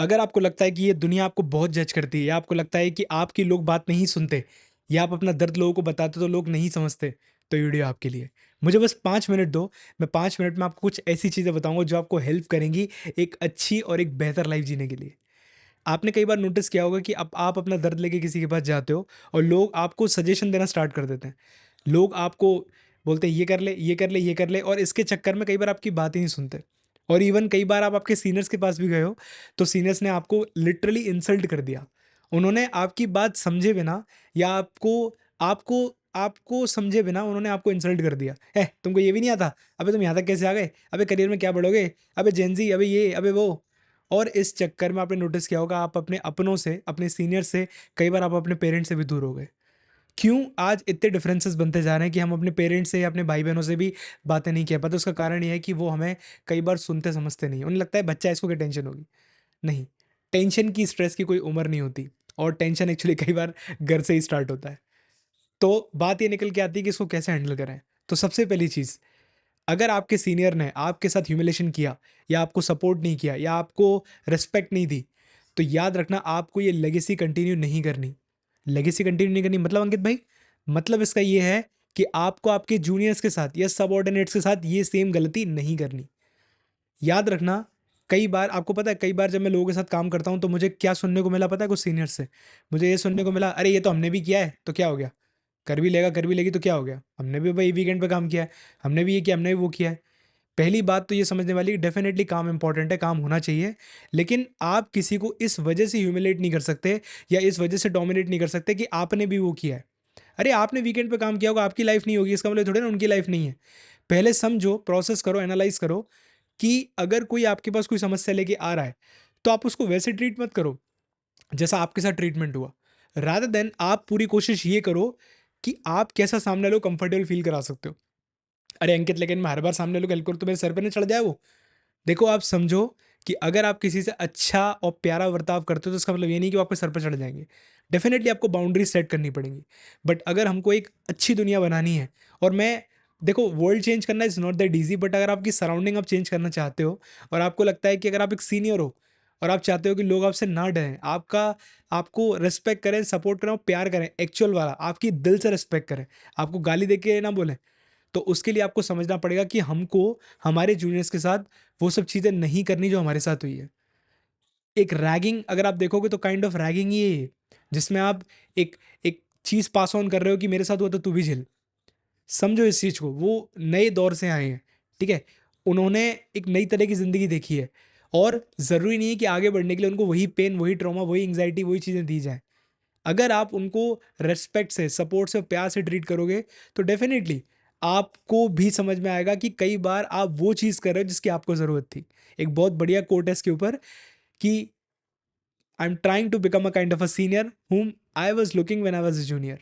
अगर आपको लगता है कि ये दुनिया आपको बहुत जज करती है या आपको लगता है कि आपकी लोग बात नहीं सुनते या आप अपना दर्द लोगों को बताते तो लोग नहीं समझते, तो ये वीडियो आपके लिए। मुझे बस 5 मिनट दो, मैं 5 मिनट में आपको कुछ ऐसी चीज़ें बताऊँगा जो आपको हेल्प करेंगी एक अच्छी और एक बेहतर लाइफ़ जीने के लिए। आपने कई बार नोटिस किया होगा कि अब आप अपना दर्द लेके किसी के पास जाते हो और लोग आपको सजेशन देना स्टार्ट कर देते हैं। लोग आपको बोलते हैं ये कर ले, ये कर ले, ये कर ले और इसके चक्कर में कई बार आपकी बात ही नहीं सुनते। और इवन कई बार आप आपके सीनियर्स के पास भी गए हो, तो सीनियर्स ने आपको लिटरली इंसल्ट कर दिया। उन्होंने आपकी बात समझे बिना या आपको आपको समझे बिना उन्होंने आपको इंसल्ट कर दिया। तुमको ये भी नहीं आता? अबे तुम यहाँ तक कैसे आ गए? अबे करियर में क्या बढ़ोगे? अबे जेन ज़ी, अबे ये, अबे वो। और इस चक्कर में आपने नोटिस किया होगा आप अपने अपनों से, अपने सीनियर से, कई बार आप अपने पेरेंट्स से भी दूर हो गए। क्यों आज इतने डिफरेंसेस बनते जा रहे हैं कि हम अपने पेरेंट्स से या अपने भाई-बहनों से भी बातें नहीं कह पाते? उसका कारण ये है कि वो हमें कई बार सुनते समझते नहीं हैं। उन्हें लगता है बच्चा है इसको क्या टेंशन होगी? नहीं, टेंशन की, स्ट्रेस की कोई उम्र नहीं होती और टेंशन एक्चुअली कई बार घर से ही स्टार्ट होता है। तो बात ये निकल के आती है कि इसको कैसे हैंडल करें? तो सबसे पहली चीज़, अगर आपके सीनियर ने आपके साथ ह्यूमिलिएशन किया या आपको सपोर्ट नहीं किया या आपको रिस्पेक्ट नहीं दी, तो याद रखना आपको ये लेगेसी कंटिन्यू नहीं करनी। लेगेसी कंटिन्यू नहीं करनी मतलब अंकित भाई, मतलब इसका ये है कि आपको आपके जूनियर्स के साथ या सबऑर्डिनेट्स के साथ ये सेम गलती नहीं करनी। याद रखना, कई बार आपको पता है कई बार जब मैं लोगों के साथ काम करता हूँ तो मुझे क्या सुनने को मिला पता है कुछ सीनियर्स से? मुझे ये सुनने को मिला, "अरे! ये तो हमने भी किया है, तो क्या हो गया? कर भी लेगा, कर भी लेगी तो क्या हो गया? हमने भी भाई वीकेंड पे काम किया है, हमने भी ये किया, हमने भी वो किया है।" पहली बात तो ये समझने वाली, डेफ़िनेटली काम इम्पोर्टेंट है, काम होना चाहिए। लेकिन आप किसी को इस वजह से ह्यूमिलिएट नहीं कर सकते या इस वजह से डोमिनेट नहीं कर सकते कि आपने भी वो किया है। अरे! आपने वीकेंड पे काम किया होगा, आपकी लाइफ़ नहीं होगी, इसका मतलब थोड़ी ना उनकी लाइफ़ नहीं है। पहले समझो, प्रोसेस करो, एनालाइज़ करो कि अगर कोई आपके पास कोई समस्या लेके आ रहा है, तो आप उसको वैसे ट्रीट मत करो, जैसा आपके साथ ट्रीटमेंट हुआ। रादर देन आप पूरी कोशिश ये करो कि आप कैसा सामने वाले को कंफर्टेबल फ़ील करा सकते हो। अरे अंकित, लेकिन मैं हर बार सामने वाले को हेल्प करूँ तो मेरे सर पे ना चढ़ जाए वो। देखो, आप समझो कि अगर आप किसी से अच्छा और प्यारा बर्ताव करते हो तो इसका मतलब ये नहीं कि वो आपके सर पे चढ़ जाएँगे। डेफ़िनेटली आपको बाउंड्रीज़ सेट करनी पड़ेंगी। बट अगर हमको एक अच्छी दुनिया बनानी है और मैं देखो, वर्ल्ड चेंज करना is not that easy, but अगर आपकी सराउंडिंग आप चेंज करना चाहते हो और आपको लगता है कि अगर आप एक सीनियर हो और आप चाहते हो कि लोग आपसे ना डरें, आपको रिस्पेक्ट करें, सपोर्ट करें और प्यार करें, एक्चुअल वाला, आपकी दिल से रिस्पेक्ट करें, आपको गाली दे के ना बोलें, तो उसके लिए आपको समझना पड़ेगा कि हमको हमारे जूनियर्स के साथ वो सब चीज़ें नहीं करनी जो हमारे साथ हुई है। एक रैगिंग अगर आप देखोगे तो काइंड ऑफ रैगिंग ही है ये, जिसमें आप एक एक चीज़ पास ऑन कर रहे हो कि मेरे साथ हुआ तो तू भी झेल। समझो इस चीज़ को, वो नए दौर से आए हैं, ठीक है? उन्होंने एक नई तरह की ज़िंदगी देखी है और ज़रूरी नहीं है कि आगे बढ़ने के लिए उनको वही पेन, वही ट्रॉमा, वही एंग्ज़ायटी, वही चीज़ें दी जाएँ। अगर आप उनको रिस्पेक्ट से, सपोर्ट से, प्यार से ट्रीट करोगे, तो डेफ़िनेटली आपको भी समझ में आएगा कि कई बार आप वो चीज़ कर रहे हो जिसकी आपको ज़रूरत थी। एक बहुत बढ़िया कोट है इसके ऊपर कि I am trying to become a kind of a senior whom I was looking when I was a junior.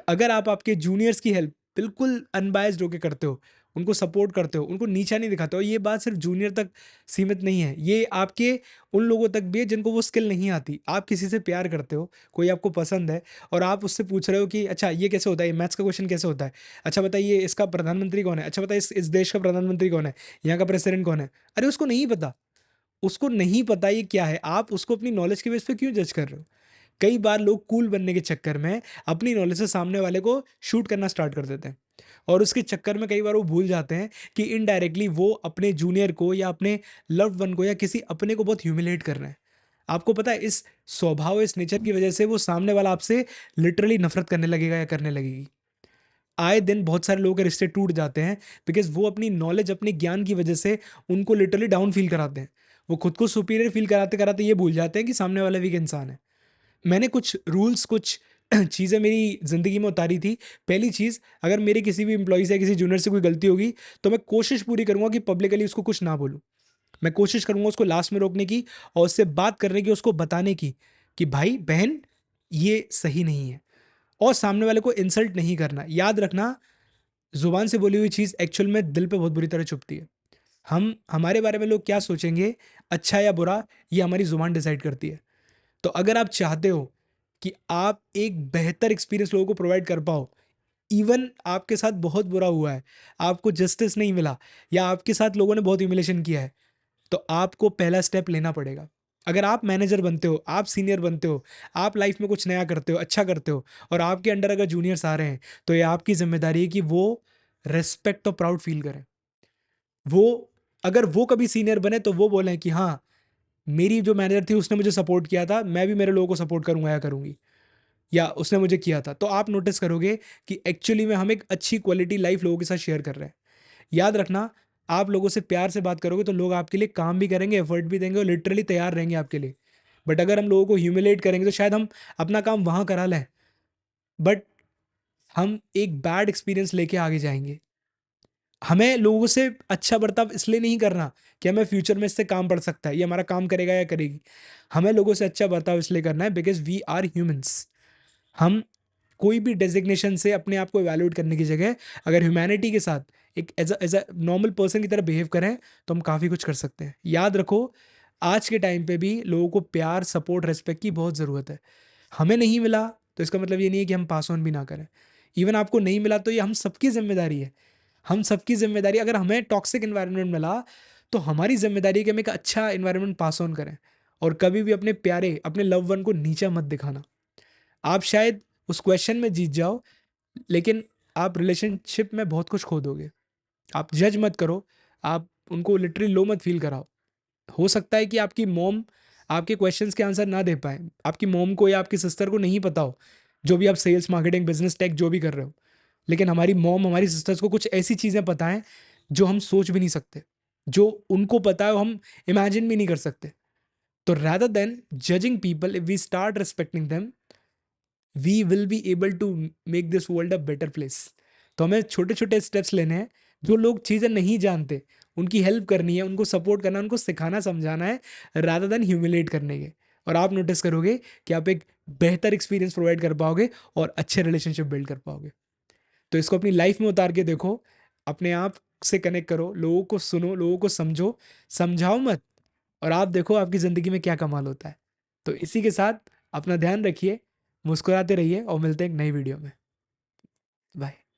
अगर आप आपके जूनियर्स की हेल्प बिल्कुल अनबायस्ड होके करते हो, उनको सपोर्ट करते हो, उनको नीचा नहीं दिखाते हो, ये बात सिर्फ़ जूनियर तक सीमित नहीं है, ये आपके उन लोगों तक भी है जिनको वो स्किल नहीं आती। आप किसी से प्यार करते हो, कोई आपको पसंद है और आप उससे पूछ रहे हो कि अच्छा ये कैसे होता है? ये मैथ्स का क्वेश्चन कैसे होता है? अच्छा बताइए इसका प्रधानमंत्री कौन है? अच्छा बताइए इस देश का प्रधानमंत्री कौन है? यहाँ का प्रेसिडेंट कौन है? अरे उसको नहीं पता, उसको नहीं पता ये क्या है, आप उसको अपनी नॉलेज के बेस पे क्यों जज कर रहे हो? कई बार लोग कूल बनने के चक्कर में अपनी नॉलेज से सामने वाले को शूट करना स्टार्ट कर देते हैं और उसके चक्कर में कई बार वो भूल जाते हैं कि इनडायरेक्टली वो अपने जूनियर को या अपने लव्ड वन को या किसी अपने को बहुत ह्यूमिलेट कर रहे हैं। आपको पता है इस स्वभाव, इस नेचर की वजह से वो सामने वाला आपसे लिटरली नफरत करने लगेगा या करने लगेगी। आए दिन बहुत सारे लोगों के रिश्ते टूट जाते हैं बिकॉज़ वो अपनी नॉलेज, अपने ज्ञान की वजह से उनको लिटरली डाउन फील कराते हैं। वो खुद को सुपीरियर फील कराते-कराते ये भूल जाते हैं कि सामने वाला भी एक इंसान है। मैंने कुछ रूल्स, कुछ चीज़ें मेरी ज़िंदगी में उतारी थी। पहली चीज़, अगर मेरे किसी भी एम्प्लॉयी से या किसी जूनियर से कोई गलती होगी, तो मैं कोशिश पूरी करूँगा कि पब्लिकली उसको कुछ ना बोलूँ। मैं कोशिश करूँगा उसको लास्ट में रोकने की और उससे बात करने की, उसको बताने की कि भाई, बहन, ये सही नहीं है और सामने वाले को इंसल्ट नहीं करना। याद रखना, ज़ुबान से बोली हुई चीज़ एक्चुअल में दिल पे बहुत बुरी तरह चुभती है। हम हमारे बारे में लोग क्या सोचेंगे, अच्छा या बुरा, ये हमारी ज़ुबान डिसाइड करती है। तो अगर आप चाहते हो कि आप एक बेहतर एक्सपीरियंस लोगों को प्रोवाइड कर पाओ, इवन आपके साथ बहुत बुरा हुआ है, आपको जस्टिस नहीं मिला या आपके साथ लोगों ने बहुत ह्यूमिलिएशन किया है, तो आपको पहला स्टेप लेना पड़ेगा। अगर आप मैनेजर बनते हो, आप सीनियर बनते हो, आप लाइफ में कुछ नया करते हो, अच्छा करते हो और आपके अंडर अगर जूनियर्स आ रहे हैं, तो ये आपकी ज़िम्मेदारी है कि वो रिस्पेक्ट और प्राउड फ़ील करें। वो अगर वो कभी सीनियर बने तो वो बोलें कि हाँ, मेरी जो मैनेजर थी उसने मुझे सपोर्ट किया था, मैं भी मेरे लोगों को सपोर्ट करूँगा या करूँगी। या उसने मुझे किया था। तो आप नोटिस करोगे कि एक्चुअली में हम एक अच्छी क्वालिटी लाइफ़ लोगों के साथ शेयर कर रहे हैं। याद रखना, आप लोगों से प्यार से बात करोगे तो लोग आपके लिए काम भी करेंगे, एफर्ट भी देंगे और लिटरली तैयार रहेंगे आपके लिए। बट अगर हम लोगों को ह्यूमिलेट करेंगे तो शायद हम अपना काम वहाँ करा लें, बट हम एक बैड एक्सपीरियंस लेके आगे जाएँगे। हमें लोगों से अच्छा बर्ताव इसलिए नहीं करना कि हमें फ्यूचर में इससे काम पड़ सकता है, ये हमारा काम करेगा या करेगी। हमें लोगों से अच्छा बर्ताव इसलिए करना है बिकॉज़ वी आर ह्यूमन्स। हम कोई भी डेज़िग्नेशन से अपने आप को इवैल्यूएट करने की जगह अगर ह्यूमैनिटी के साथ एक एज़ अ नॉर्मल पर्सन की तरह बिहेव करें, तो हम काफ़ी कुछ कर सकते हैं। याद रखो, आज के टाइम पे भी लोगों को प्यार, सपोर्ट, रिस्पेक्ट की बहुत ज़रूरत है। हमें नहीं मिला, तो इसका मतलब ये नहीं है कि हम पास ऑन भी ना करें। इवन आपको नहीं मिला तो ये हम सबकी ज़िम्मेदारी है। हम सबकी ज़िम्मेदारी, अगर हमें टॉक्सिक एनवायरनमेंट मिला, तो हमारी ज़िम्मेदारी है कि हम एक अच्छा एनवायरनमेंट पास ऑन करें और कभी भी अपने प्यारे, अपने लव्ड वन को नीचा मत दिखाना। आप शायद उस क्वेश्चन में जीत जाओ, लेकिन आप रिलेशनशिप में बहुत कुछ खो दोगे। आप जज मत करो, आप उनको लिटरली लो मत फ़ील कराओ। हो सकता है कि आपकी मॉम आपके क्वेश्चंस के आंसर ना दे पाएँ। आपकी मॉम को या आपकी सिस्टर को नहीं पता हो, जो भी आप सेल्स, मार्केटिंग, बिज़नेस, टेक जो भी कर रहे हो। लेकिन हमारी मॉम, हमारी सिस्टर्स को कुछ ऐसी चीज़ें पता हैं, जो हम सोच भी नहीं सकते। जो उनको पता है, वो हम इमेजिन भी नहीं कर सकते। तो rather than judging people, if we start respecting them, we will be able to make this world a better place. तो हमें छोटे-छोटे स्टेप्स लेने हैं, जो लोग चीज़ें नहीं जानते, उनकी हेल्प करनी है, उनको सपोर्ट करना है, उनको सिखाना समझाना है, रादर देन ह्यूमिलेट करने के। और आप नोटिस करोगे कि आप एक बेहतर एक्सपीरियंस प्रोवाइड कर पाओगे और अच्छे रिलेशनशिप बिल्ड कर पाओगे। तो इसको अपनी लाइफ में उतार के देखो, अपने आप से कनेक्ट करो, लोगों को सुनो, लोगों को समझो, समझाओ मत, और आप देखो आपकी ज़िंदगी में क्या कमाल होता है। तो इसी के साथ अपना ध्यान रखिए, मुस्कुराते रहिए और मिलते हैं एक नई वीडियो में। बाय।